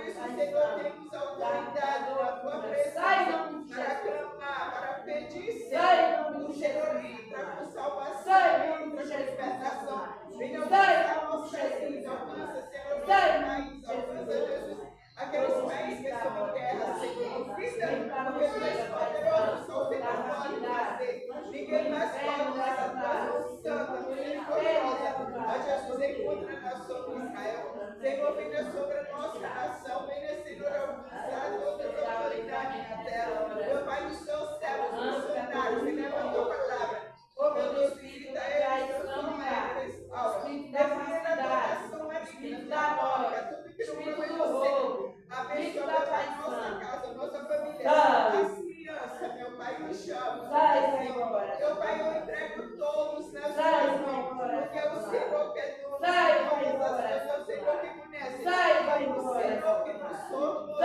isso, Senhor, temos autoridade na tua presença para clamar, para pedir, Senhor, o Senhor entra com salvação, entra com libertação. Venha alcançar a nossa vida, alcança, Senhor, nosso país, alcança, Jesus, aqueles países que estão em guerra, Senhor. Vida, porque tu és poderoso, só o Senhor pode fazer. Ninguém mais pode nessa tua santa, misericordiosa. Ó Jesus, encontra a nação de Israel. Senhor, venha sobre a nossa nação, venha, Senhor, alcançar todas as autoridades na terra. Meu Pai, os seus servos, missionários, venha a tua palavra. Oh, meu Deus, visita eles, eu sou eles, defenda toda ação maligna, diabólica, tudo que não foi você. Abençoa a nossa casa, nossa família, as crianças, meu Pai, me chama. Meu Pai, eu entrego todos nas suas mãos, porque é o Senhor que é dono de todas as coisas, é o Senhor que conhece, é o Senhor que nos somos,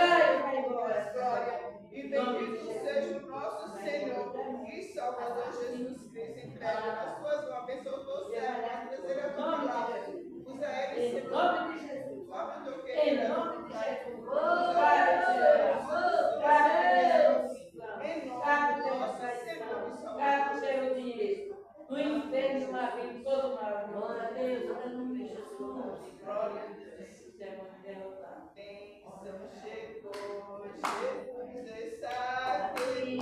glória. E bendito seja o nosso Senhor e Salvador Jesus Cristo. Entrega nas suas mãos, abençoa o teu servo, vai trazer a tua palavra. Usa ele, Senhor. Em nome de Jesus. Forma teu querido. Em nome de Jesus. Glória a Deus. Em nome do nosso Senhor e Salvador. No inferno, na vida, todo mal. Glória a Deus. Em nome de Jesus. Glória a Deus. Bênção chegou, Jesus está aqui,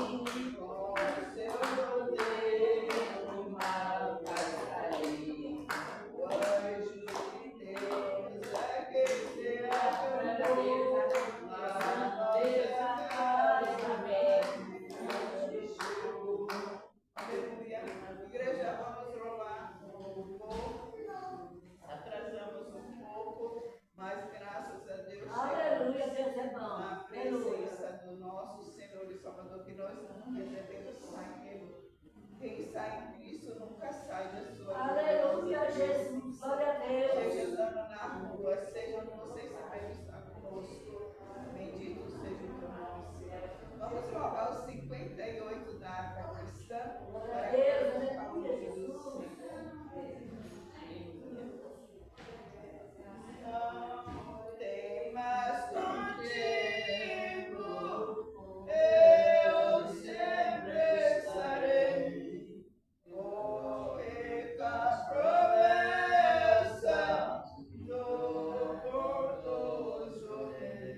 com seu poder o mal cair. O anjo de Deus aquecerá teu povo, a nossa casa, aleluia. Igreja, vamos louvar um pouco, atrasamos um pouco, mas graças a Deus, aleluia, Deus é bom. A presença do nosso Senhor e Salvador, que nós não devemos sair. Quem sai em Cristo nunca sai da sua vida. Aleluia, Jesus, glória a Deus. Seja andando na rua, seja onde você está conosco. Bendito seja o teu nome, Senhor. Vamos louvar os 58 da Arca Cristã. Glória a Deus, aleluia, Jesus. Não temas contigo, eu sempre estarei. A promessa do bondoso Rei.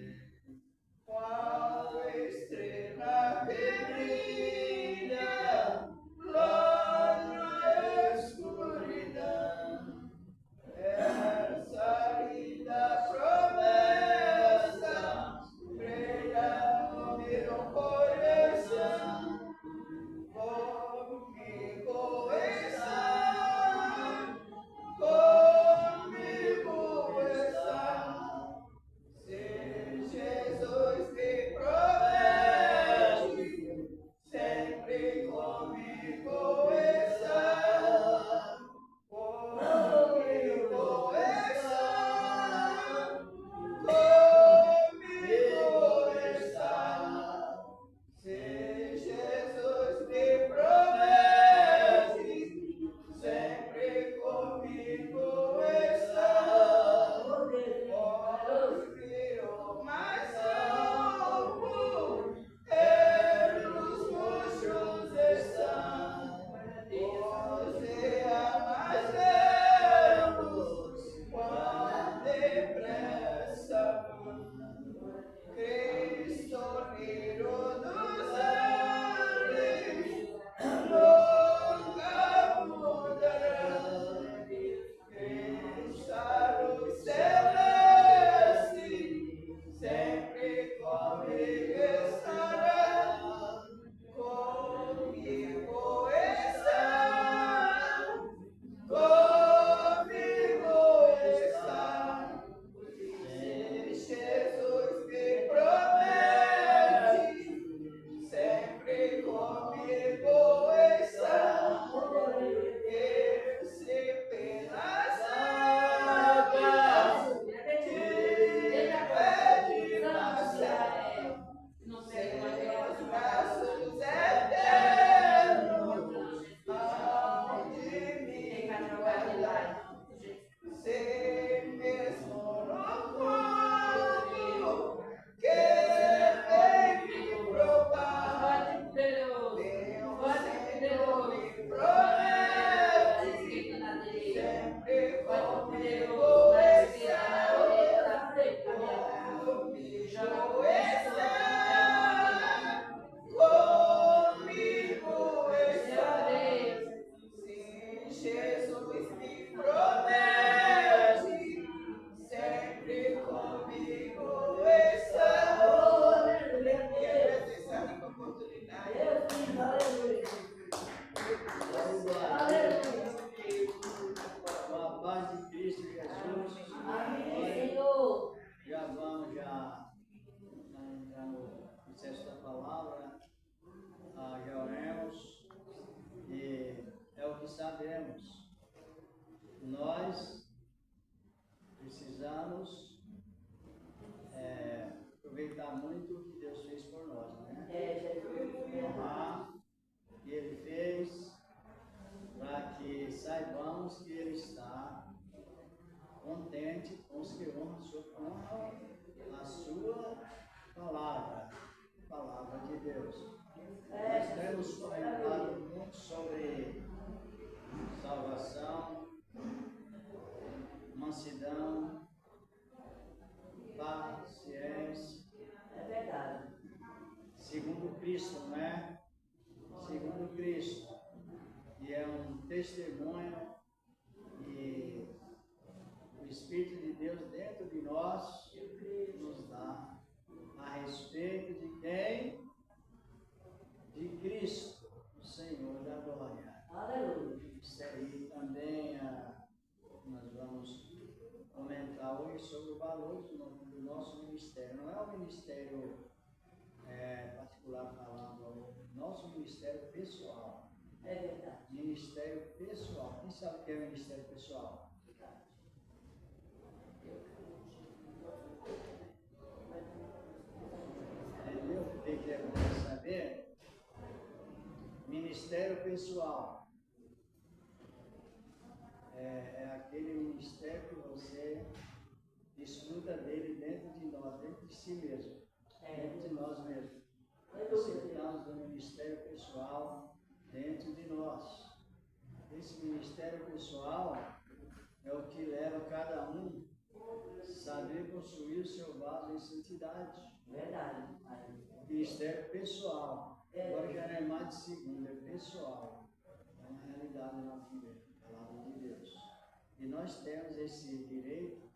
temos. Nós precisamos aproveitar muito o que Deus fez por nós, né? Honrar o que Ele fez, para que saibamos que Ele está contente com os que honram a sua palavra, a palavra de Deus. Nós temos comentado muito sobre salvação, mansidão, paciência. É verdade. Segundo Cristo, não é? Segundo Cristo. E é um testemunho e o Espírito de Deus dentro de nós nos dá a respeito de quem? De Cristo, o Senhor da glória. Aleluia. Isso aí também nós vamos comentar hoje sobre o valor do nosso ministério. Não é o ministério particular falando, é o nosso ministério pessoal. É verdade. Ministério pessoal. Quem sabe o que é ministério pessoal? Entendeu? Quem quer saber? Ministério pessoal. É aquele ministério que você desfruta dele dentro de nós, dentro de si mesmo, dentro de nós mesmos. Necessitamos do ministério pessoal dentro de nós. Esse ministério pessoal é o que leva cada um a saber construir o seu vaso em santidade. Verdade. Ministério pessoal. Agora já não é mais de segundo, é pessoal. É uma realidade na vida, a palavra de Deus. E nós temos esse direito,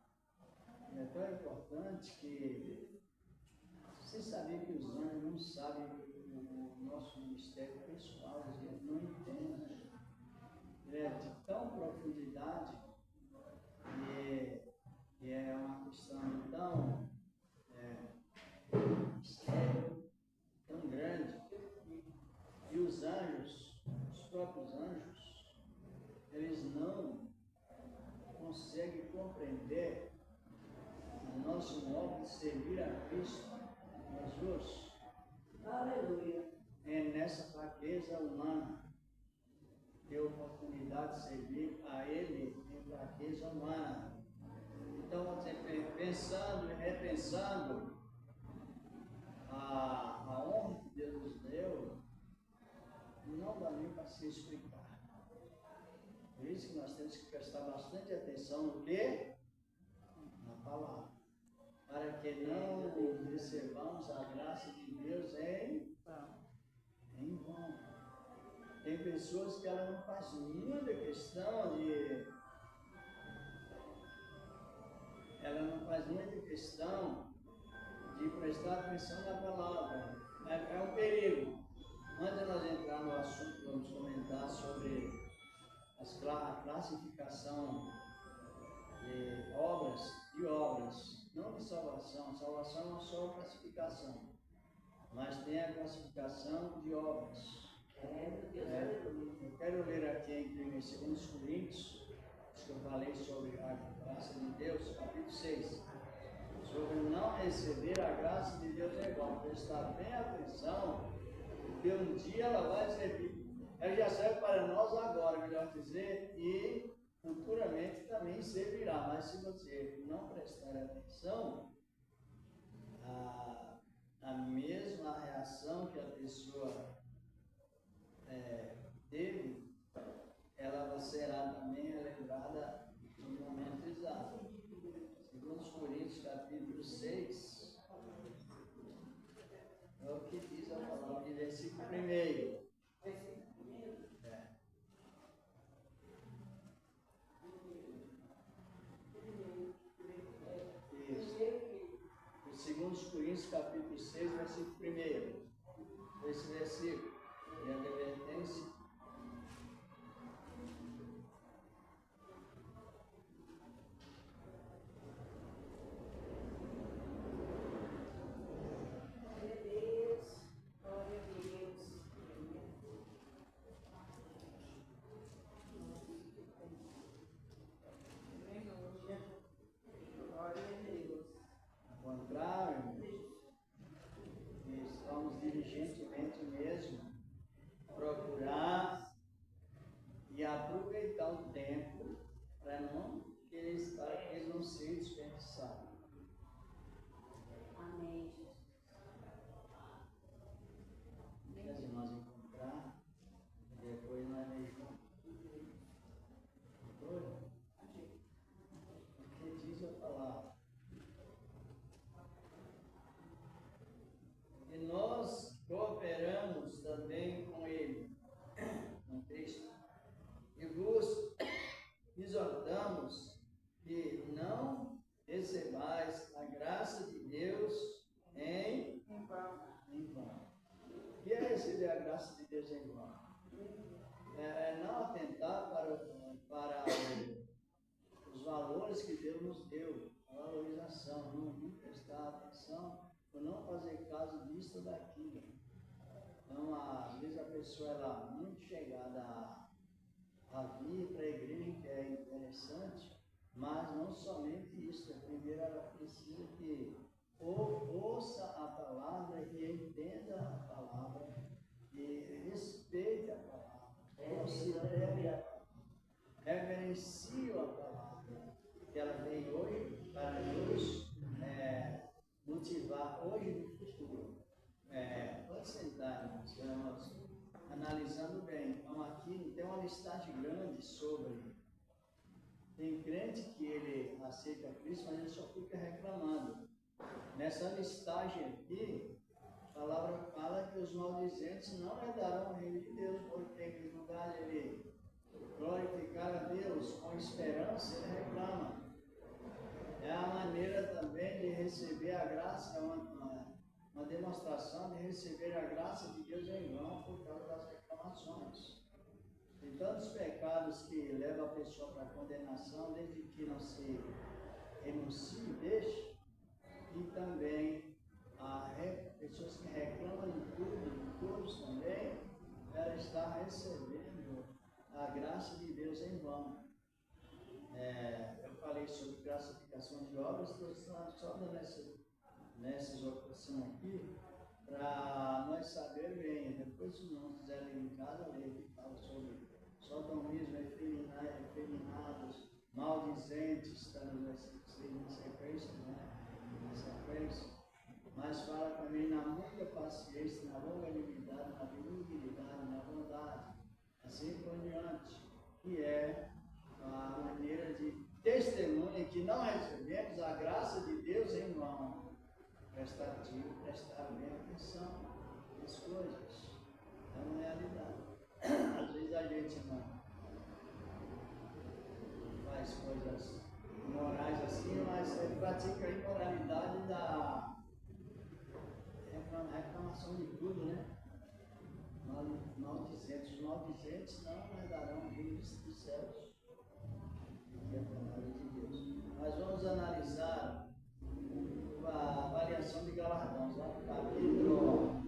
é tão importante que você sabia que os anjos não sabem o nosso ministério pessoal, eles não entendem. Ele é de tão profundidade e é uma questão tão séria, tão grande. E os anjos, os próprios anjos, eles não conseguem compreender o nosso modo de servir a Cristo Jesus. Aleluia. É nessa fraqueza humana ter oportunidade de servir a Ele em fraqueza humana. Então, você pensando e repensando a honra que Deus nos deu, não dá nem para se explicar. Por isso que nós temos que prestar bastante atenção no quê? Na palavra. Para que não recebamos a graça de Deus em vão. Tem pessoas que ela não faz muita questão de. Ela não faz muita questão de prestar atenção na palavra. É um perigo. Antes de nós entrar no assunto, vamos comentar sobre a classificação de obras, não de salvação. Salvação não é só classificação, mas tem a classificação de obras. Eu quero ler aqui em 2 Coríntios, que eu falei sobre a graça de Deus, capítulo 6. Sobre não receber a graça de Deus é igual. Prestar bem atenção, porque um dia ela vai servir. Ela já serve para nós agora, melhor dizer, e futuramente também servirá. Mas se você não prestar atenção, a mesma reação que a pessoa teve, ela será também lembrada no momento exato. 2 Coríntios capítulo 6 é o que diz a palavra de versículo 1. Isso. 2 Coríntios capítulo 6, versículo 1. Esse versículo é a advertência. diligentemente mesmo, procurar e aproveitar o tempo para que eles não sejam desperdiçados. Amém. Se nós encontrar, depois nós vamos juntos. Porque diz a palavra. E nós cooperamos também com Ele, com Cristo, e vos exortamos que não recebais a graça de Deus em vão. O que é receber a graça de Deus em vão? É não atentar para os valores que Deus nos deu, a valorização, não prestar atenção, ou não fazer caso disso ou daquilo. Então, às vezes a pessoa ela é muito chegada a vir para a igreja, que é interessante, mas não somente isso. Primeiro ela precisa que ouça a palavra e entenda a palavra e respeite a palavra, considere a palavra, reverencie a palavra, que ela vem hoje para nos motivar hoje e no futuro. Pode sentar, irmãos, analisando bem. Então aqui tem uma listagem grande sobre. Tem crente que ele aceita Cristo, mas ele só fica reclamando. Nessa listagem aqui, a palavra fala que os maldizentes não herdarão o reino de Deus, porque em lugar de ele glorificar a Deus com esperança, ele reclama. É a maneira também de receber a graça, é uma demonstração de receber a graça de Deus em vão por causa das reclamações. Tem tantos pecados que levam a pessoa para a condenação, desde que não se renuncie e deixe, e também pessoas que reclamam de tudo, de todos também, ela está recebendo a graça de Deus em vão. Eu falei sobre classificação de obras, estou só dando nessa exortação aqui, para nós saber bem. Depois, se não quiserem em casa, ler que fala sobre sodomismo, efeminados, maldizentes, estamos na sequência, né? Na sequência. Mas fala também na muita paciência, na longanimidade, na benignidade, na bondade, assim por diante, que é a maneira de testemunha que não recebemos a graça de Deus em vão. Prestar bem atenção nas coisas. É uma realidade. Às vezes a gente não faz coisas imorais assim, mas pratica a imoralidade da reclamação de tudo, né? Maldizentes. Os maldizentes não herdarão o reino dos céus. E a palavra de Deus. Nós vamos analisar a avaliação de galardões, lá no capítulo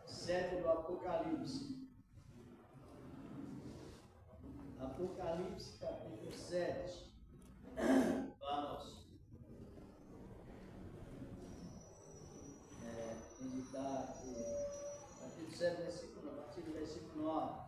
7 do Apocalipse. Apocalipse, capítulo 7. Vamos meditar aqui. Capítulo 7, a partir do versículo 9.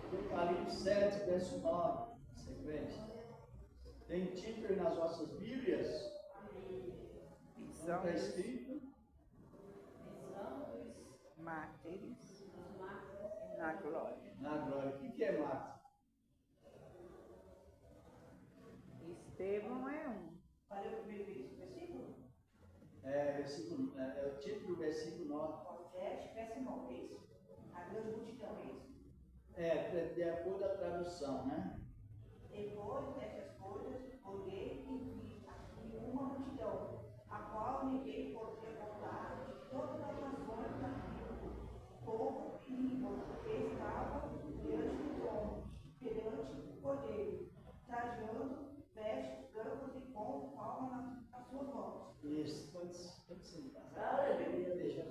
Apocalipse 7, verso 9, sequência. Tem título nas vossas Bíblias? Não está escrito? Mártires na glória. Na glória. O que é mártir? Estevão é um. Qual é o primeiro versículo? É o título do versículo 9. 7, verso 9, é isso? A grande multidão, é isso? De acordo com a tradução, né? Depois dessas coisas, olhei e vi aqui uma multidão, a qual ninguém podia contar, de todas as nações da terra, povo e língua, que estavam diante do trono, perante o cordeiro, trajando vestes brancas e com palmas nas suas mãos. Isso, pode sentar. Deixa.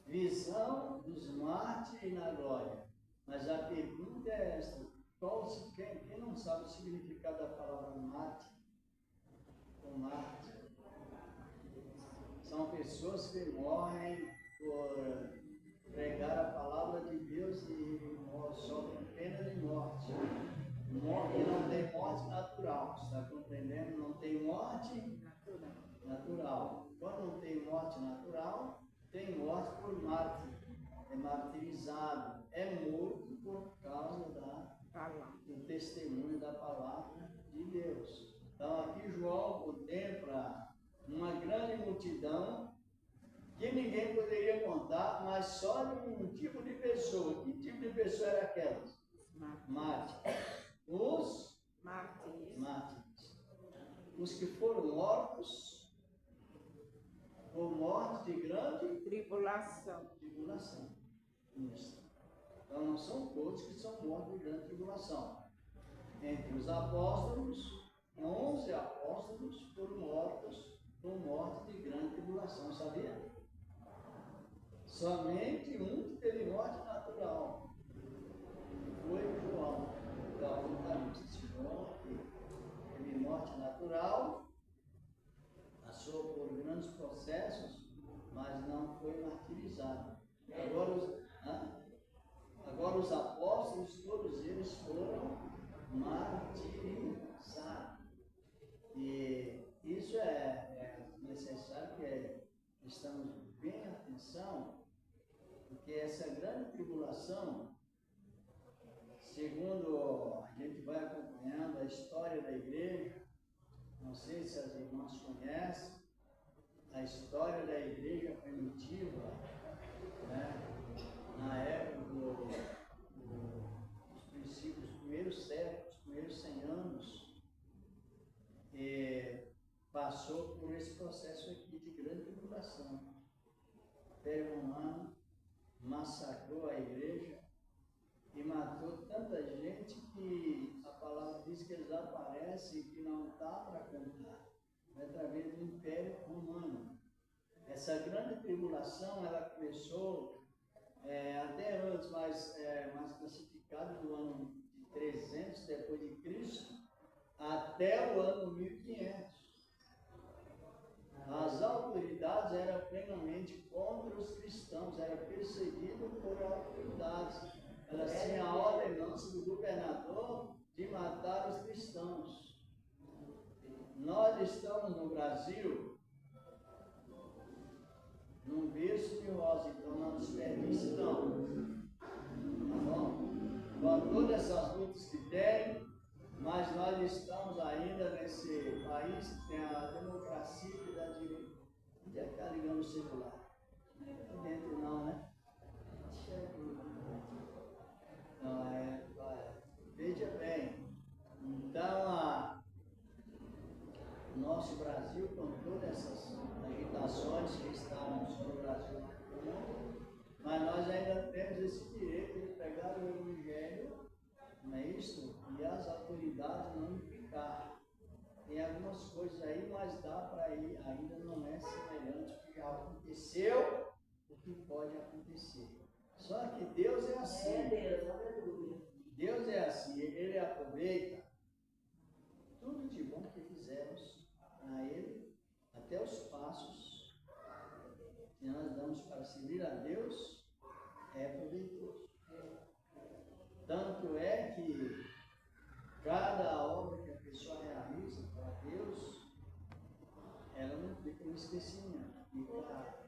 Visão ressurreição dos mártires na glória. Mas a pergunta é esta: quem não sabe o significado da palavra mártir? O mártir são pessoas que morrem por pregar a palavra de Deus e sofrem pena de morte. E não tem morte natural, está compreendendo? Não tem morte natural. Quando não tem morte natural, tem morte por mártir. É martirizado, é morto por causa do testemunho da palavra de Deus. Então aqui João contempla uma grande multidão que ninguém poderia contar, mas só de um tipo de pessoa. Que tipo de pessoa era aquela? Mártires. Os mártires. Os que foram mortos por morte de grande tribulação. Isso. Então não são todos que são mortos de grande tribulação. Entre os apóstolos, 11 apóstolos foram mortos por morte de grande tribulação, sabia? Somente um que teve morte natural foi João, o Apocalipse. João que teve morte natural, passou por grandes processos, mas não foi martirizado. Agora os apóstolos, todos eles foram martirizados. E isso é necessário que estamos bem atenção, porque essa grande tribulação, segundo a gente vai acompanhando a história da igreja, não sei se as irmãs conhecem, a história da igreja primitiva, né? Na época dos princípios, dos primeiros séculos, dos primeiros 100 anos, passou por esse processo aqui de grande tribulação. O Império Romano massacrou a igreja e matou tanta gente que a palavra diz que eles aparecem que não dá para contar. Através do Império Romano. Essa grande tribulação, ela começou até antes, mais classificado do ano de 300 depois de Cristo até o ano 1500. As autoridades eram plenamente contra os cristãos, eram perseguidos por autoridades. Elas tinham a ordenança do governador de matar os cristãos. Nós estamos no Brasil num berço de rosa, então não desperdice não. Tá bom? Com todas essas lutas que tem, mas nós estamos ainda nesse país que tem a democracia e da direita. Onde é que está ligando o celular? Não é dentro não, né? Não, veja bem. Então, nosso Brasil, com todas essas agitações que estavam sobre o Brasil no mundo, mas nós ainda temos esse direito de pegar o Evangelho, não é isso? E as autoridades não implicar. Tem algumas coisas aí, mas dá para ir, ainda não é semelhante ao que já aconteceu, o que pode acontecer. Só que Deus é assim. Deus é assim, Ele aproveita tudo de bom que fizemos a Ele, até os passos que nós damos para servir a Deus, é proveitoso. Tanto é que cada obra que a pessoa realiza para Deus, ela não fica no esquecimento, fica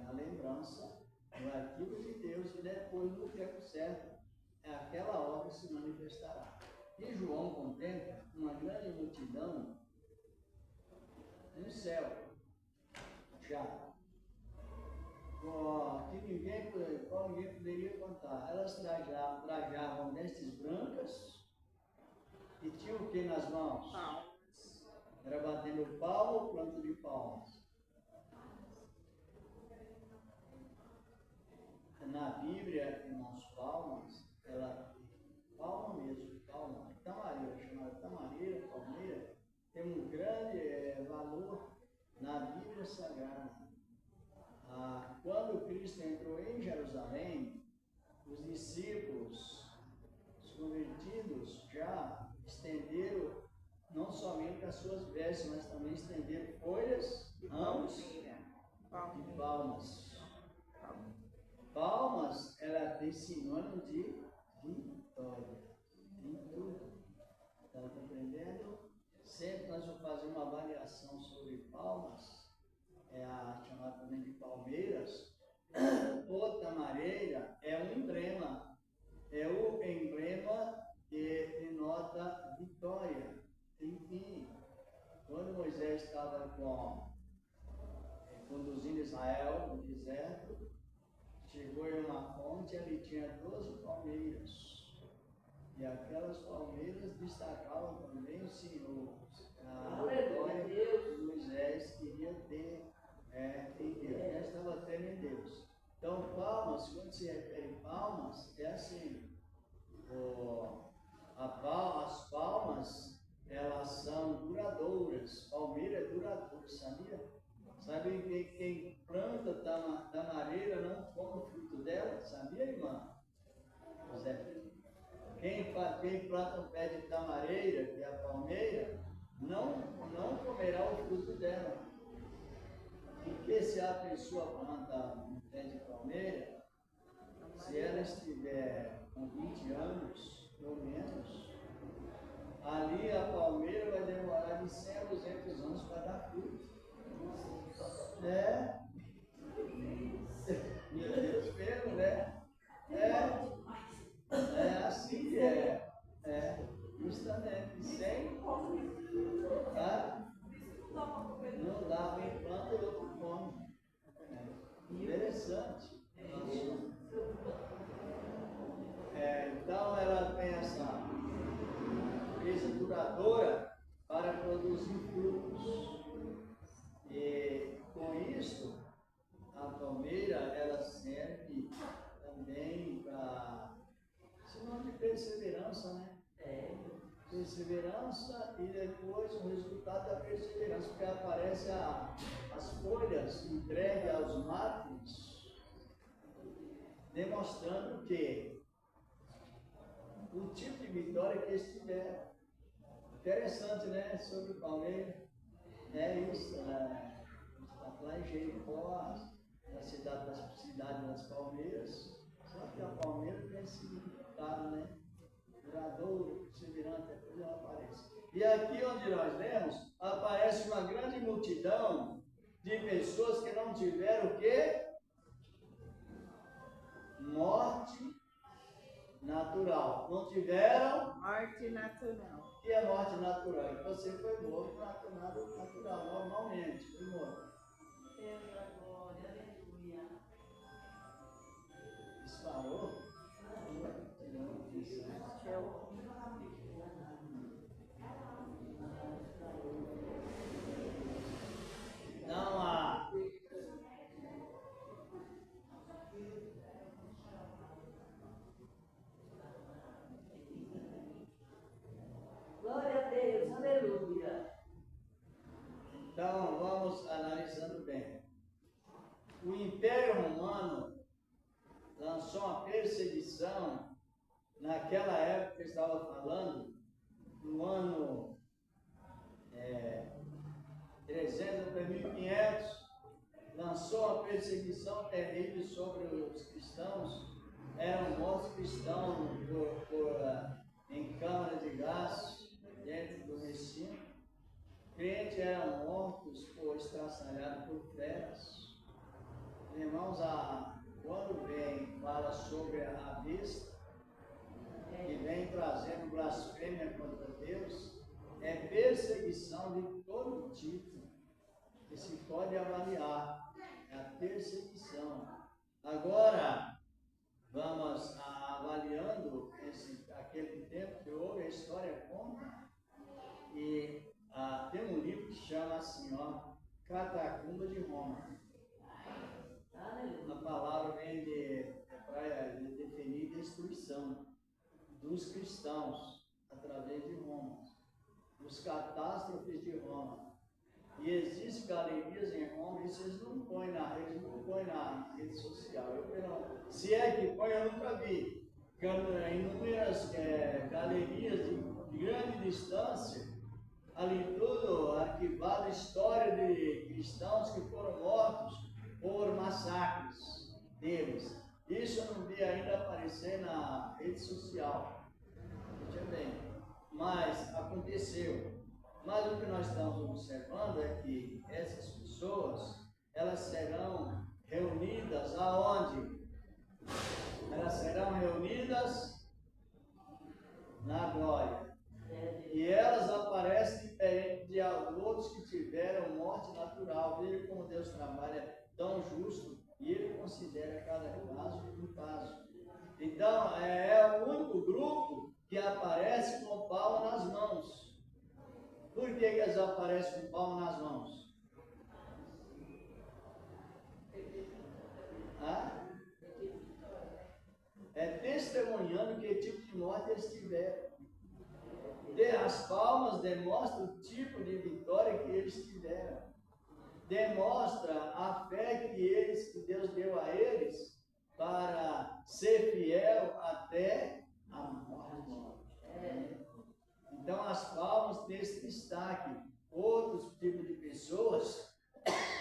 na lembrança, no arquivo de Deus, e depois, no tempo certo, aquela obra se manifestará. E João contempla uma grande multidão no céu, já, que ninguém poderia contar. Elas trajavam vestes brancas e tinham o que nas mãos? Era batendo palma ou planta de palmas? Na Bíblia, irmãos, palmas, palma mesmo, palma, tamareira, chamada tamareira, palmeira, tem um grande valor na Bíblia Sagrada. quando Cristo entrou em Jerusalém, os discípulos, os convertidos, já estenderam não somente as suas vestes, mas também estenderam folhas, ramos e palmas. Palmas, ela tem sinônimo de vitória. Em tudo. Está compreendendo? Sempre nós vamos fazer uma avaliação sobre palmas, é a chamada também de palmeiras, ou tamareira, é um emblema. É o emblema que denota vitória. Enfim, quando Moisés estava conduzindo Israel no deserto, chegou em uma fonte, ali tinha 12 palmeiras. E aquelas palmeiras destacavam também o Senhor. A vitória que Moisés queria ter em Deus. Ele estava tendo em Deus. Então, palmas, quando se refere a palmas, é assim. As palmas, elas são duradouras. Palmeira é duradoura, sabia? Sabe que quem planta tamareira não come o fruto dela? Sabia, irmã? José? Quem planta um pé de tamareira, que é a palmeira, não comerá o fruto dela. Porque se a pessoa planta um pé de palmeira, se ela estiver com 20 anos, ou menos, ali a palmeira vai demorar de 100 a 200 anos para dar fruto. Meu Deus, pelo, né? É assim que é. Justamente. Sem. Tá? Não dá, quem planta e outro come. Interessante. Então ela tem essa coisa duradoura para produzir frutos. E com isso, a palmeira ela serve também para sinal de perseverança, né? Perseverança e depois o resultado da perseverança, porque aparece as folhas entregues aos mártires, demonstrando que o tipo de vitória que eles tiveram. Interessante, né? Sobre o palmeira. É isso. Está lá em Jericó, na cidade das palmeiras. Só que a palmeira tem esse significado, né? Duradouro, perseverante, depois ela aparece. E aqui onde nós lemos, aparece uma grande multidão de pessoas que não tiveram o quê? Morte natural. Não tiveram? Morte natural. O que é morte natural? E você foi morto natural, normalmente. Foi morto. Disparou? Não há. Glória a Deus, aleluia. Então vamos analisando bem. O Império Romano lançou uma perseguição naquela época que eu estava falando, no ano 300 para 1500, lançou uma perseguição terrível sobre os cristãos. Eram mortos cristãos em câmaras de gás dentro do recinto. Crentes eram mortos ou estraçalhados por feras. Irmãos, quando fala sobre a besta, que vem trazendo blasfêmia contra Deus, é perseguição de todo tipo, que se pode avaliar, é a perseguição. Agora, vamos avaliando aquele tempo que houve, a história conta, e tem um livro que chama assim, Catacumba de Roma. A palavra vem para definir destruição dos cristãos através de Roma, os catástrofes de Roma. E existem galerias em Roma, isso eles não põem na rede social. Se é que põe, eu nunca vi. Inúmeras galerias de grande distância, ali tudo arquivado, história de cristãos que foram mortos por massacres deles. Isso eu não vi ainda aparecer na rede social. Veja bem, mas aconteceu. Mas o que nós estamos observando é que essas pessoas, elas serão reunidas aonde? Elas serão reunidas na glória. E elas aparecem diferente de outros que tiveram morte natural. Veja como Deus trabalha tão justo e Ele considera cada caso um caso. Então, é o único grupo que aparece com palma nas mãos. Por que eles aparecem com palma nas mãos? É testemunhando que tipo de morte eles tiveram. As palmas demonstram o tipo de vitória que eles tiveram. Demonstra a fé que Deus deu a eles para ser fiel até a morte. Então as palmas têm esse destaque. Outros tipos de pessoas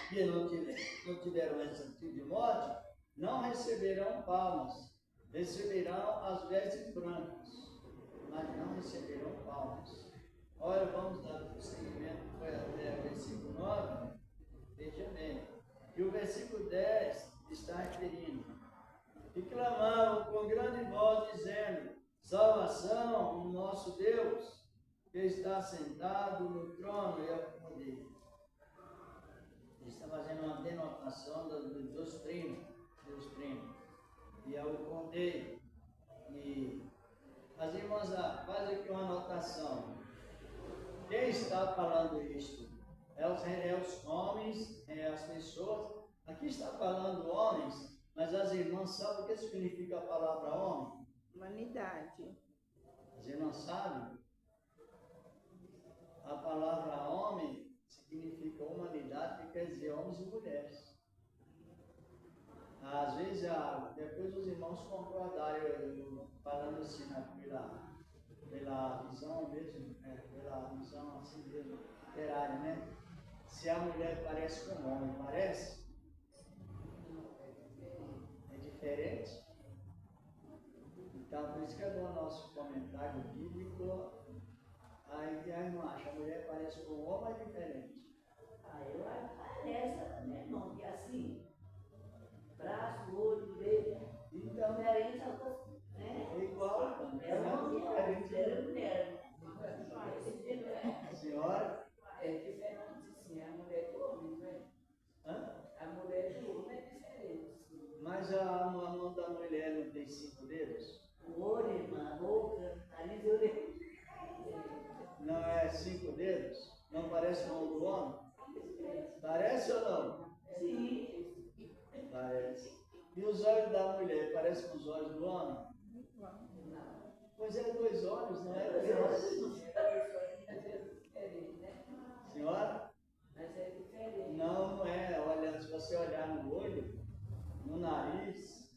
que não tiveram esse tipo de morte não receberão palmas, receberão as vestes brancas, mas não receberão palmas. Olha, vamos dar prosseguimento, foi até o versículo 9, veja bem. E o versículo 10 está referindo: e clamavam com grande voz, dizendo: salvação no nosso Deus, que está sentado no trono e ao poder. Ele está fazendo uma denotação dos trinos, e ao poder. E as irmãs, faz aqui uma anotação. Quem está falando isto? É os homens, as pessoas. Aqui está falando homens, mas as irmãs sabem o que significa a palavra homem? Humanidade. As irmãs sabem? A palavra homem significa humanidade, que quer dizer homens e mulheres. Às vezes, depois os irmãos concordaram, falando assim, pela visão mesmo, pela visão assim mesmo, literária, né? Se a mulher parece com o homem, parece? É diferente? Então, por isso que é bom o nosso comentário bíblico. Aí a irmã acha, a mulher parece com o homem, é diferente. Eu acho que parece, né, irmão? Que assim, braço, olho, orelha, Então, diferente a outras, né? é igual, É uma mulher, diferente. mulher. Senhora? É diferente, sim, a mulher do homem, né? A mulher do homem é diferente. Mas a mão da mulher não tem 5 dedos? O olho, irmã, a boca, nariz e orelha. Não é 5 dedos? Não parece a mão do homem? Parece ou não? Sim. Parece. E os olhos da mulher parecem com os olhos do homem? Não. Pois é, 2 olhos, não é 3. Senhora? Mas é diferente. Não é. Olha, se você olhar no olho, no nariz,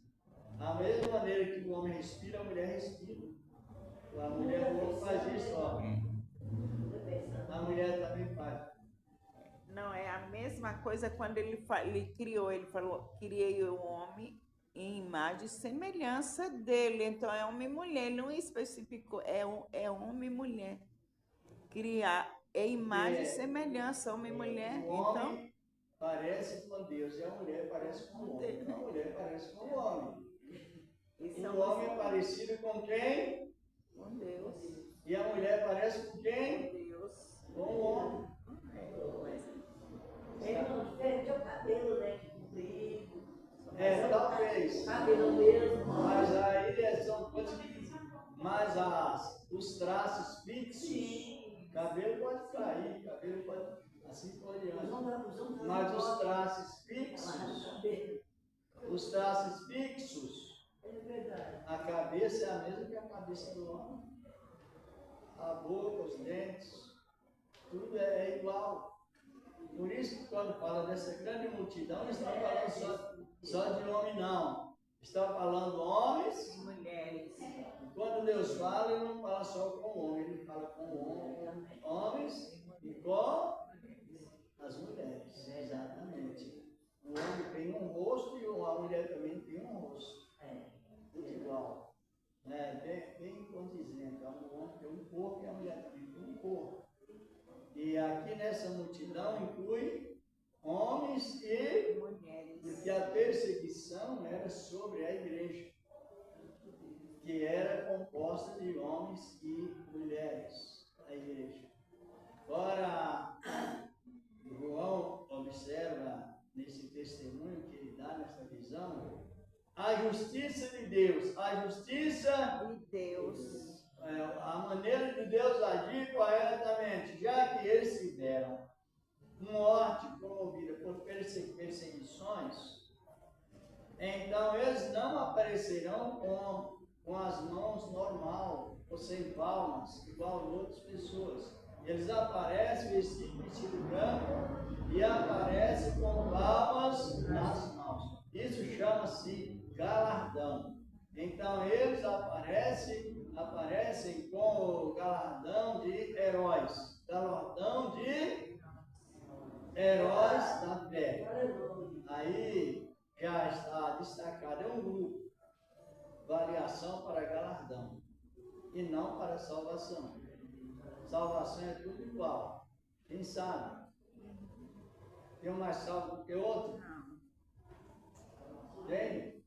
da mesma maneira que o homem respira, a mulher respira. A mulher do homem faz isso, ó. A mulher também faz. Não, é a mesma coisa quando ele criou, ele falou, criei o homem em imagem e semelhança dele. Então é homem e mulher, ele não especificou, é homem e mulher. Criar é imagem e semelhança, homem e mulher. O homem parece com Deus e a mulher parece com o homem. A mulher parece com o homem. E o homem é parecido com quem? Com Deus. E a mulher parece com quem? Deus. Com o homem. Ele não diferente é o cabelo, né? Comprido. Talvez. Cabelo mesmo. Mas aí são coisas que. Mas os traços fixos. Sim. Cabelo pode cair, cabelo pode. Assim por diante. Mas Mas os traços fixos. Os traços fixos. É verdade. A cabeça é a mesma que a cabeça do homem. A boca, os dentes. Tudo é igual. Por isso que quando fala dessa grande multidão, não está falando só de homem, não. Está falando homens e mulheres. E quando Deus fala, Ele não fala só com o homem, Ele fala com homens e com as mulheres. Exatamente. O homem tem um rosto e a mulher também tem um rosto. Tudo igual. Bem condizente. O homem tem um corpo e a mulher também tem um corpo. E aqui nessa multidão inclui homens e mulheres. Porque a perseguição era sobre a igreja, que era composta de homens e mulheres, a igreja. Ora, João observa nesse testemunho que ele dá nessa visão, a justiça de Deus, a maneira de Deus agir corretamente, já que eles tiveram morte promovida por perseguições, então eles não aparecerão com as mãos normal, ou sem palmas, igual as outras pessoas. Eles aparecem vestido branco e aparecem com palmas nas mãos. Isso chama-se galardão. Então eles aparecem com o galardão de heróis, galardão de heróis da fé. Aí já está destacado, é um grupo, variação para galardão e não para salvação. Salvação é tudo igual. Quem sabe? Tem um mais salvo do que outro? Tem?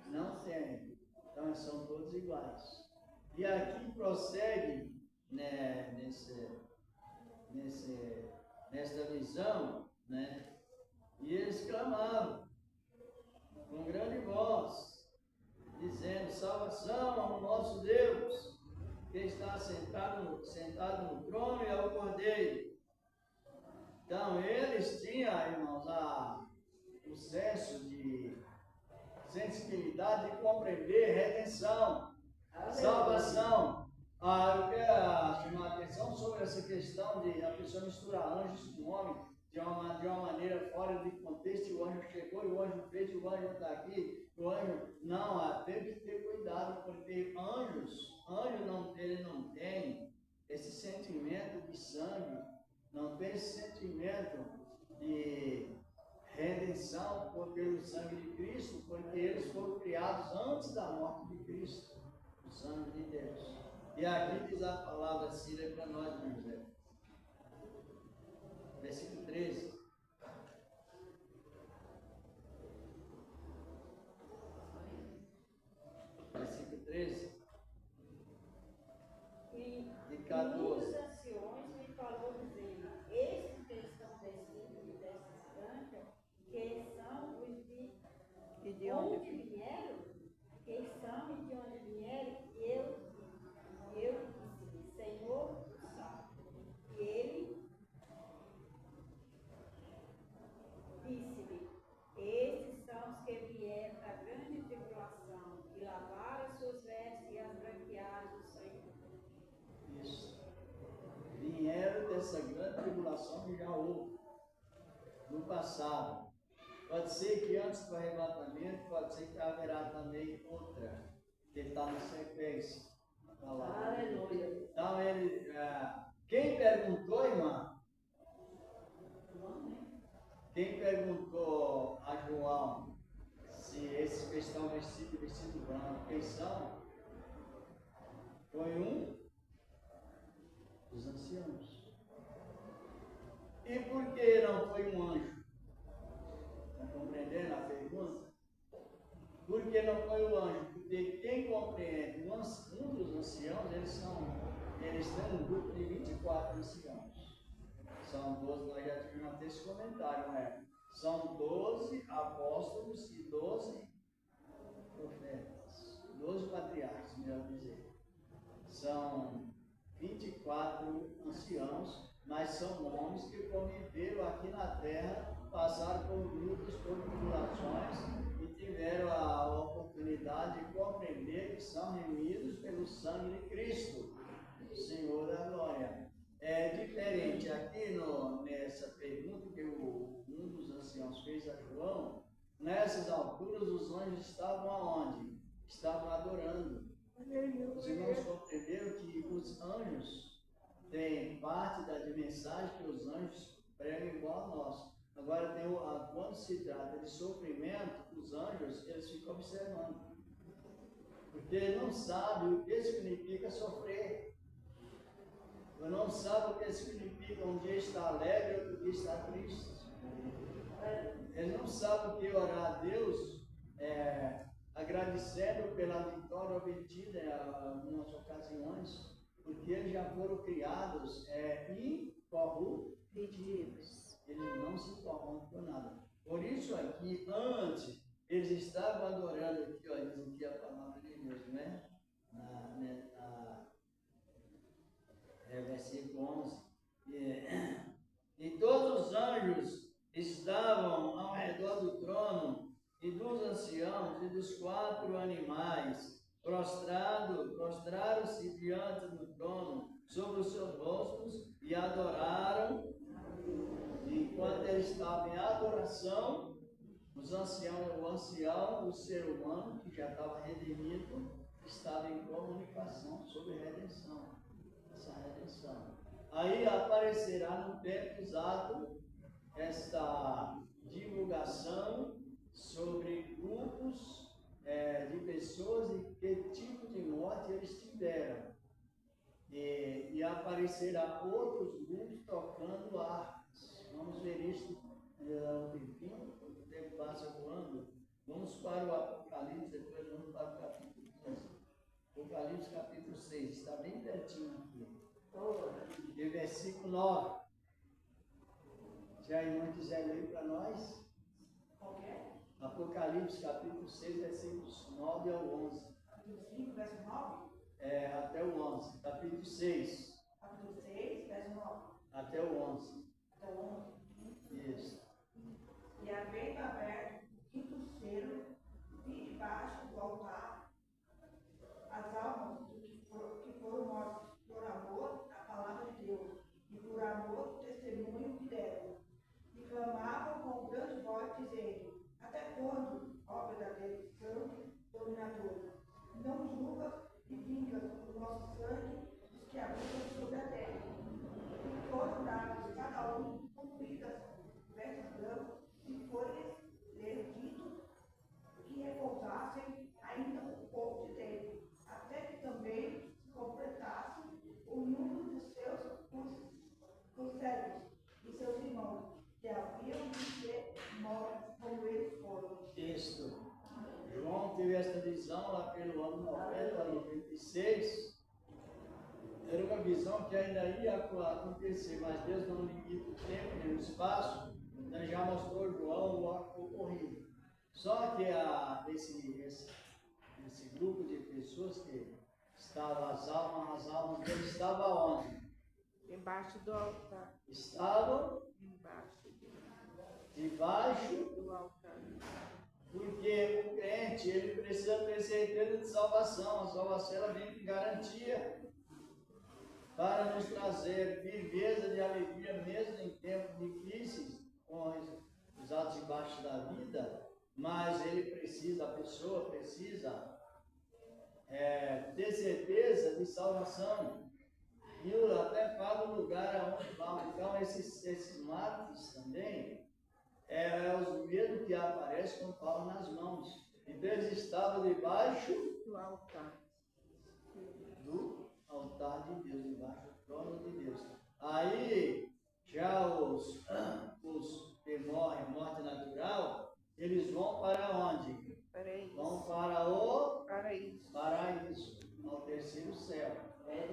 Não tem. Então são todos iguais. E aqui prossegue, né, nessa visão, né? E eles clamavam com grande voz, dizendo: salvação ao nosso Deus, que está sentado no trono e ao Cordeiro. Então eles tinham, irmãos, o senso de sensibilidade de compreender redenção, salvação. Eu quero chamar a atenção sobre essa questão de a pessoa misturar anjos com homem de uma maneira fora de contexto. O anjo chegou e o anjo fez, o anjo está aqui, o anjo. Não, teve que ter cuidado, porque ele não tem esse sentimento de sangue, não tem esse sentimento de redenção pelo sangue de Cristo, porque eles foram criados antes da morte de Cristo, o sangue de Deus. E aqui diz a palavra Síria para nós, meu José. Versículo 13. Versículo 13. E 14. os anciões me falou dizendo: estes que estão descidos dessas trancas, quem são os de onde vieram? Quem são e de onde vieram? E eu disse: Senhor, tu sabes. E ele disse-lhe: estes são os que vieram da grande tribulação, e lavaram as suas vestes e as branquearam do Senhor. Isso. Vieram dessa grande tribulação que já houve no passado. Pode ser que antes do arrebatamento, pode ser que haverá também outra, que está na sequência. Aleluia. Então, quem perguntou, irmã? Quem perguntou a João se esses que estão vestido branco, quem são? Foi um dos anciãos. E por que não foi um anjo? Estão compreendendo a pergunta? Por que não foi o anjo? Porque quem compreende, um dos anciãos, eles têm um grupo de 24 anciãos. São 12, nós já tivemos até esse comentário, né? São 12 apóstolos e 12 profetas. 12 patriarcas, melhor dizer. São 24 anciãos, mas são homens que conviveram aqui na terra, passaram por lutas, por tribulações e tiveram a oportunidade de compreender que são remidos pelo sangue de Cristo, o Senhor da glória. É diferente. Aqui nessa pergunta que um dos anciãos fez a João, nessas alturas os anjos estavam aonde? Estavam adorando. Os irmãos compreenderam que os anjos têm parte da mensagem que os anjos pregam igual a nós. Agora, quando se trata de sofrimento, os anjos eles ficam observando. Porque ele não sabe o que significa sofrer. Ele não sabe o que significa um dia estar alegre, outro dia estar triste. Ele não sabe o que orar a Deus, agradecendo pela vitória obtida em algumas ocasiões, porque eles já foram criados incorruptíveis. Eles não se corrompem por nada. Por isso aqui, antes, eles estavam adorando aqui, ó, diz aqui a palavra de Deus, né? Versículo 11. E todos os anjos estavam ao redor do trono, e dos anciãos e dos 4 animais, prostraram-se diante do trono, sobre os seus rostos, e adoraram. Enquanto eles estavam em adoração, o ancião, o ser humano, que já estava redimido, estava em comunicação sobre redenção. Essa redenção. Aí aparecerá no tempo exato esta divulgação sobre grupos de pessoas e que tipo de morte eles tiveram. E aparecerá outros grupos tocando harpas. Vamos ver isso um tempinho, o tempo passa voando. Vamos para o Apocalipse, depois vamos para o capítulo 15. Apocalipse capítulo 6, está bem pertinho aqui. E versículo 9. Se a irmã quiser ler para nós. Apocalipse capítulo 6, versículos 9 ao 11. Capítulo 5, verso 9? Até o 11. Capítulo 6. Capítulo 6, verso 9. Até o 11. Até o 11. Isso. E havendo aberto o quinto selo, vi debaixo do altar as almas que foram mortas por amor à palavra de Deus e por amor do testemunho que deram. E clamavam com grande voz, dizendo: até quando, ó verdadeiro santo dominador, não julgas e vingas o nosso sangue dos que habitam sobre a terra? E foram dados cada um cumpridas vestes brancos, e foi-lhes dito que repousassem ainda um pouco de tempo, até que também se completasse o número dos seus conservos e seus irmãos, que haviam de ser mortos como eles foram. Texto. João teve esta visão lá pelo ano 90, 96. Era uma visão que ainda ia acontecer, mas Deus não limita o tempo nem o espaço. Então já mostrou João o ocorrido. Só que esse grupo de pessoas que estavam, as almas deles estavam onde? Embaixo do altar. Estavam debaixo do altar. Porque o crente, ele precisa ter certeza de salvação. A salvação ela vem com garantia para nos trazer viveza de alegria, mesmo em tempos difíceis, com os altos e baixos da vida. Mas a pessoa precisa ter certeza de salvação. E eu até falo o lugar aonde vão. Então, esses mártires também, os mesmos que aparecem com pau nas mãos. Então, eles estavam debaixo Do altar. Do altar de Deus, debaixo do trono de Deus. Aí, já os que morrem, morte natural, eles vão para onde? Vão para o paraíso, ao terceiro céu.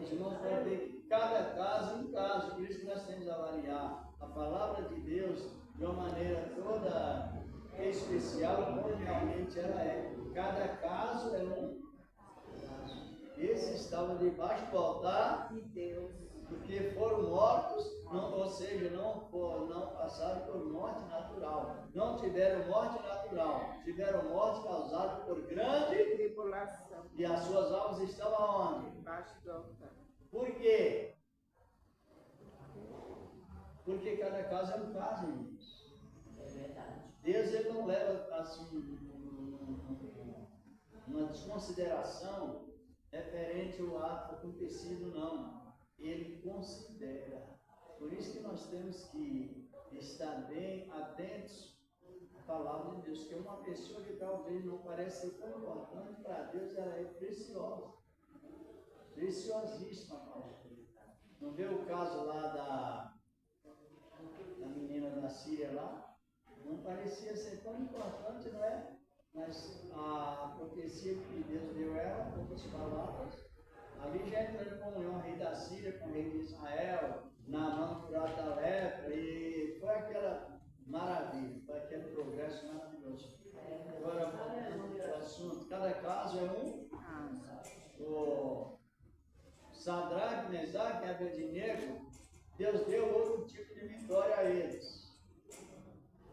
Os irmãos vão ver que cada caso é um caso, por isso que nós temos que avaliar a palavra de Deus de uma maneira toda especial, como realmente ela é. Cada caso é um caso. Esse estava debaixo do altar De Deus. porque foram mortos, ou seja, não passaram por morte natural. Não tiveram morte natural, tiveram morte causada por grande Tribulação. e as suas almas estavam onde? Embaixo do altar. Por quê? Porque cada caso é um caso, irmãos. É verdade. Deus ele não leva assim uma desconsideração referente ao ato acontecido, não. Ele considera. Por isso que nós temos que estar bem atentos à palavra de Deus, que é uma pessoa que talvez não parece ser tão importante para Deus, ela é preciosa. Preciosíssima a palavra. Não vê o caso lá da menina da Síria lá? Não parecia ser tão importante, não é? Mas a profecia que Deus deu a ela, poucas palavras, ali já entrou em comunhão o rei da Síria com o rei de Israel, Naamã curado da lepra, e foi aquela maravilha, foi aquele progresso maravilhoso. Agora, o assunto, cada caso é um. O Sadraque, Mesaque e Abednego, Deus deu outro tipo de vitória a eles.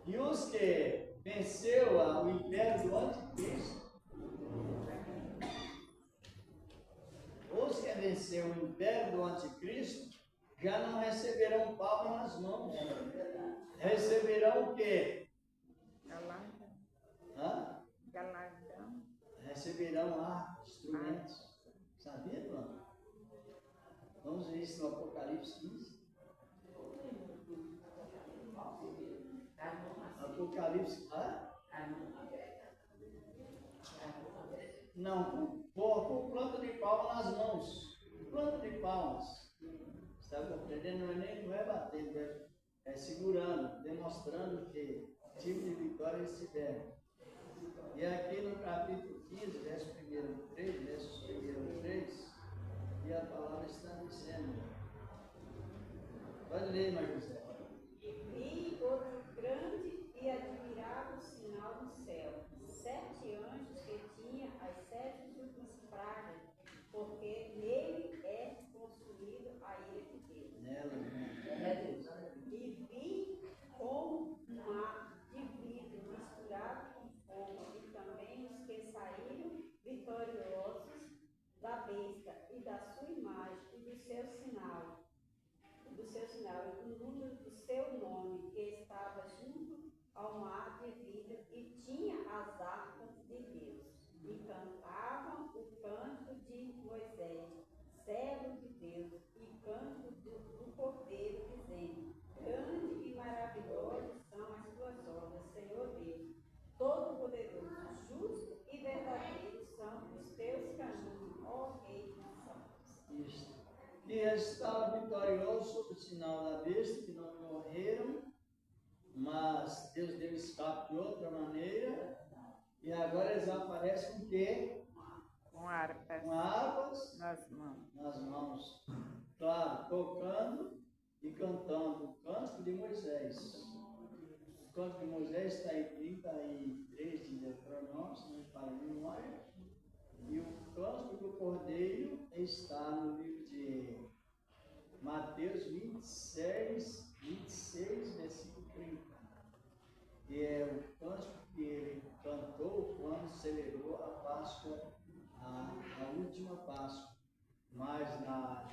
E os que venceu o império do anticristo, os que venceu o império do anticristo, já não receberão palma nas mãos. Receberão o quê? Galardão. Hã? Galardão. Receberão instrumentos. Sabia, mano? Vamos ver isso no Apocalipse 15. Apocalipse. Não, com planta de palma nas mãos. Planta de palmas. Está compreendendo? Não é batendo, é segurando, demonstrando que tipo de vitória eles tiveram. E aqui no capítulo 15, verso 1 3, versos 1 3, e a palavra está dizendo. Pode ler, Maria José. E vi outro grande e admirável sinal no céu: 7 anjos que tinham as 7 últimas pragas, porque nele é consumido a ira de Deus. Nela, E vi como um mar de vidro misturado com fogo, e também os que saíram vitoriosos da besta e da sua imagem e do seu sinal, e o número do seu nome, que estava junto ao mar de vidro, e tinha as harpas de Deus, e cantavam o canto de Moisés, servo de Deus, e canto do Cordeiro, dizendo: grande e maravilhoso são as tuas obras, Senhor Deus, todo-poderoso, justo e verdadeiro são os teus caminhos, ó Rei dos santos. Isso. E estava vitorioso sob o sinal da besta, que não morreram, mas Deus deu escape de outra maneira. E agora eles aparecem com o quê? Com harpas. Com harpas Nas mãos. nas mãos. Claro, tocando e cantando o cântico de Moisés. O cântico de Moisés está em 33 de Deuteronômio, se não me falha a memória. E o cântico do Cordeiro está no livro de Mateus 26, versículo 30. E é o cântico que ele cantou quando celebrou a Páscoa, a última Páscoa. Mas na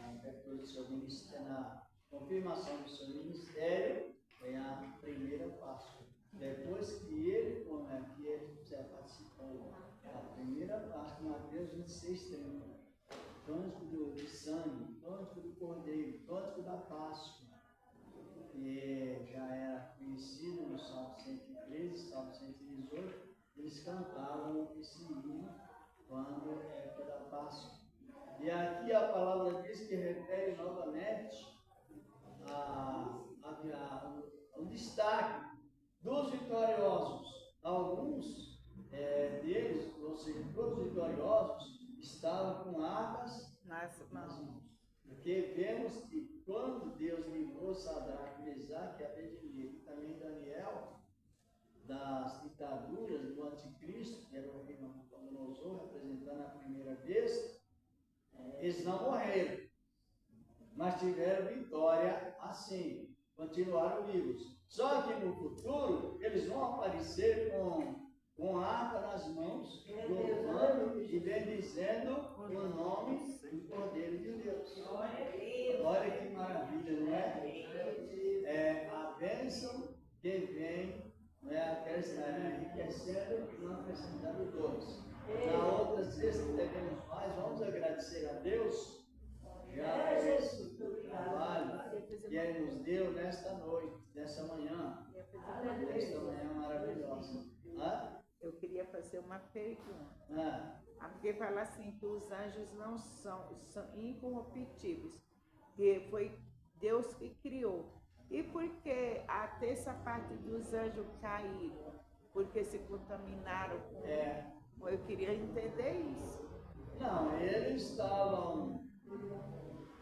confirmação do seu ministério, foi a primeira Páscoa. Depois que ele já participou da primeira Páscoa, Mateus 26, 30. Cântico de sangue, cântico do Cordeiro, cântico da Páscoa. Que já era conhecido no Salmo 113, Salmo 118, eles cantavam esse hino quando era da Páscoa. E aqui a palavra diz que refere novamente o destaque dos vitoriosos. Alguns deles, ou seja, todos os vitoriosos, estavam com harpas Nas mãos. Porque vemos que quando Deus livrou Sadraque, Mesaque e Abednego, e também Daniel, das ditaduras do anticristo, que era o rei Nabucodonosor, representando a primeira besta, eles não morreram, mas tiveram vitória assim, continuaram vivos. Só que no futuro, eles vão aparecer com a harpa nas mãos, louvando e bendizendo o nome do Cordeiro de Deus. Olha que maravilha, não é? bênção que vem, enriquecendo e não acrescentando dores. Na outra sexta devemos mais, vamos agradecer a Deus já por esse trabalho que Ele nos deu nesta noite, nessa manhã, nesta manhã maravilhosa. Eu queria fazer uma pergunta. Porque fala assim que os anjos não são incorruptíveis, que foi Deus que criou. E por que a terça parte dos anjos caíram? Porque se contaminaram com... Eu queria entender isso. Não, eles estavam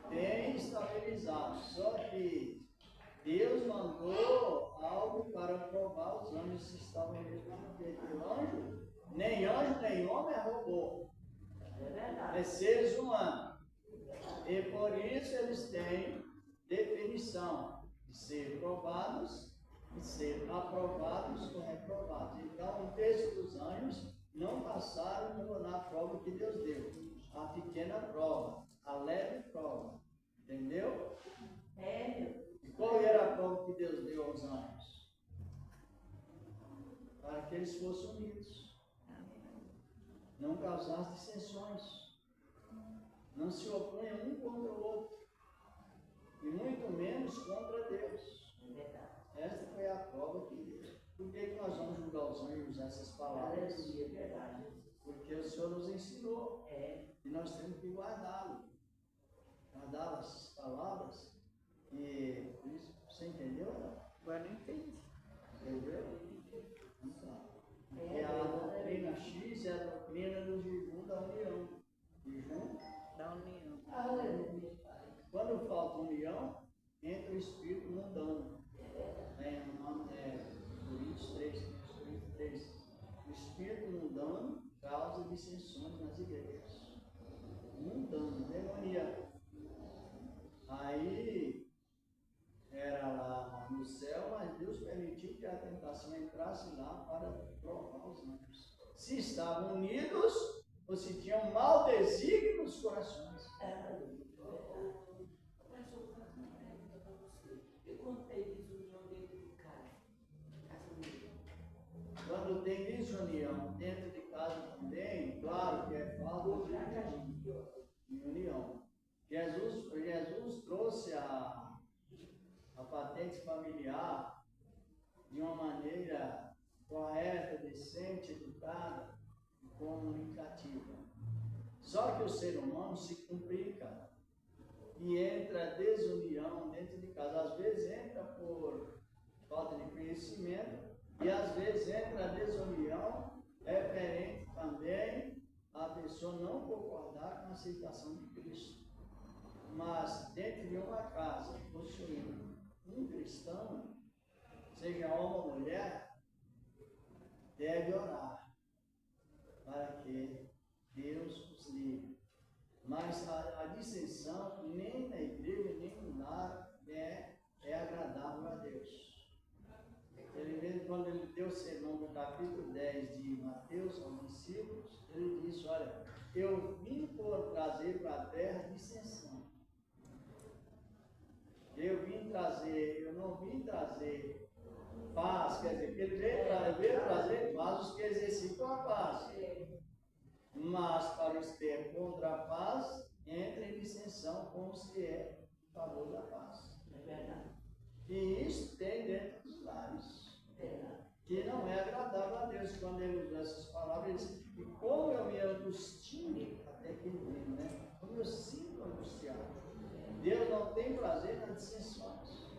bem estabilizados, só que Deus mandou algo para provar os anjos se estavam mesmo anjo, nem homem é robô. É seres humanos. E por isso eles têm definição de ser provados, de ser aprovados ou reprovados. Então, um terço dos anjos não passaram na prova que Deus deu. A pequena prova, a leve prova. Entendeu? E qual era a prova que Deus deu aos anjos? Para que eles fossem unidos. Não causasse dissensões. Não se oponham um contra o outro. E muito menos contra Deus. Esta foi a prova que Deus. Por que nós vamos julgar os anjos e usar essas palavras? Porque o Senhor nos ensinou. E nós temos que guardá-lo. Guardar essas palavras. E isso, você entendeu? Agora eu entendi. Entendeu? Então, porque a doutrina X é a doutrina do jejum da união. Jejum da união. Quando falta união, entra o espírito mundano. Coríntios 3. O espírito mundano causa dissensões nas igrejas. Mundano, demoníaco. Aí era lá no céu, mas Deus permitiu que a tentação entrasse lá para provar os anjos. Se estavam unidos ou se tinham mau desígnio nos corações. Quando tem desunião dentro de casa também, claro que é falta de união. Jesus trouxe a patente familiar de uma maneira correta, decente, educada e comunicativa. Só que o ser humano se complica e entra desunião dentro de casa. Às vezes entra por falta de conhecimento e às vezes entra a desunião referente também a pessoa não concordar com a aceitação de Cristo. Mas dentro de uma casa, possuindo um cristão, seja homem ou mulher, deve orar para que Deus os livre. Mas a dissensão nem na igreja, nem no lar é agradável a Deus. Ele mesmo, quando ele deu o sermão do capítulo 10 de Mateus aos discípulos, ele disse: olha, eu vim por trazer para a terra dissensão. Eu não vim trazer paz, quer dizer, ele veio trazer paz os que exercitam a paz. Mas para os que é contra a paz, entra em dissensão com os que é a favor da paz. É verdade. E isso tem dentro dos lares. Que não é agradável a Deus. Quando ele usa essas palavras, ele diz: e como eu me angustio, até que ele vem, né? Como eu sinto angustiado. Deus não tem prazer nas dissensões.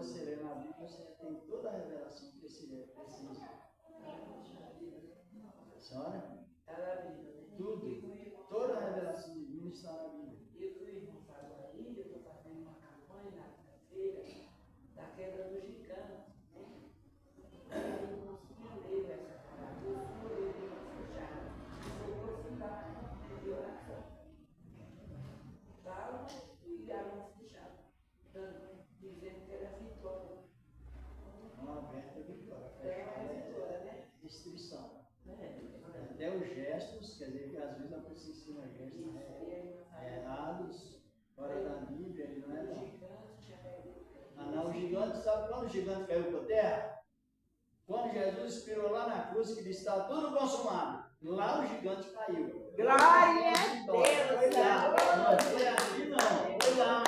você lê na Bíblia, você tem toda a revelação que precisa. Senhora? Tudo. Toda a revelação divina está na Bíblia. Eu que o irmão falou aí, eu estou fazendo uma campanha na quinta-feira da quebra dos gigantes. Eu não suspendeu essa palavra, eu fui fechado. Eu vou ficar de oração. Fala e a mão fechada, dizendo que era vitória. Não aberta vitória. É vitória, né? Restrição. Até os gestos, quer dizer que às vezes a pessoa ensina gestos errados, fora da Bíblia, ele não é não. Ah não, o gigante, sabe quando o gigante caiu por terra? Quando Jesus expirou lá na cruz, que disse está tudo consumado, lá o gigante caiu. Glória a Deus! Foi lá, não foi aqui não, foi lá.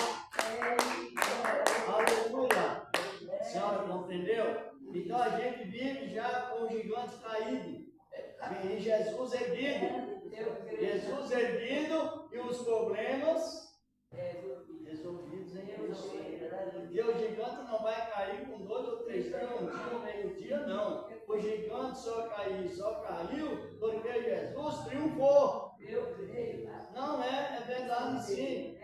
Aleluia! A senhora compreendeu? Então a gente vive já com o gigante caído. E Jesus erguido. Jesus erguido e os problemas resolvidos em Cristo. E o gigante não vai cair com 2 ou 3 dias, um dia ou meio-dia, não. O gigante só caiu porque Jesus triunfou. Não é verdade sim.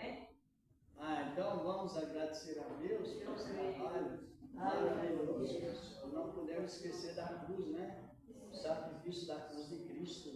Então vamos agradecer a Deus pelo trabalho maravilhoso. Não podemos esquecer da cruz, né? O sacrifício da cruz de Cristo.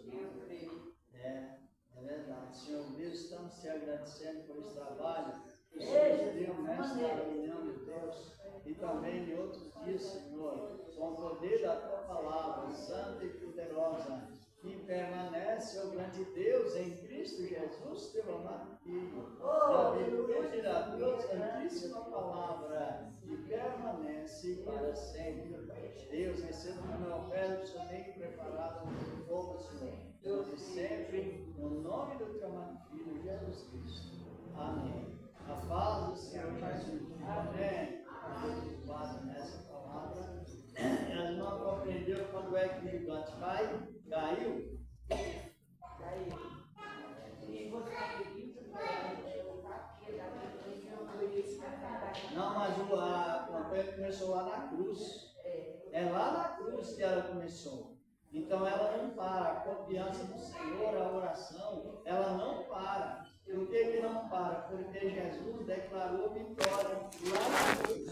É verdade. Senhor Deus, estamos te agradecendo por esse trabalho que o Senhor deu nesta reunião de Deus e também de outros dias, Senhor, com o poder da tua palavra santa e poderosa, que permanece, ó grande Deus, em Cristo Jesus, teu amado Filho, na virtude da tua santíssima palavra, que permanece para sempre. Deus, receba o meu oferta, o Senhor tem preparado um povo, Senhor, de sempre, no nome do teu amado Filho, Jesus Cristo. Amém. A paz do Senhor Jesus. Amém. Quase nessa palavra. A irmã compreendeu quando é que o gigante caiu? Caiu. E você acredita Não, mas a campanha começou lá na cruz. É lá na cruz que ela começou. Então ela não para. A confiança no Senhor, a oração, ela não para. Por que não para? Porque Jesus declarou vitória lá na cruz.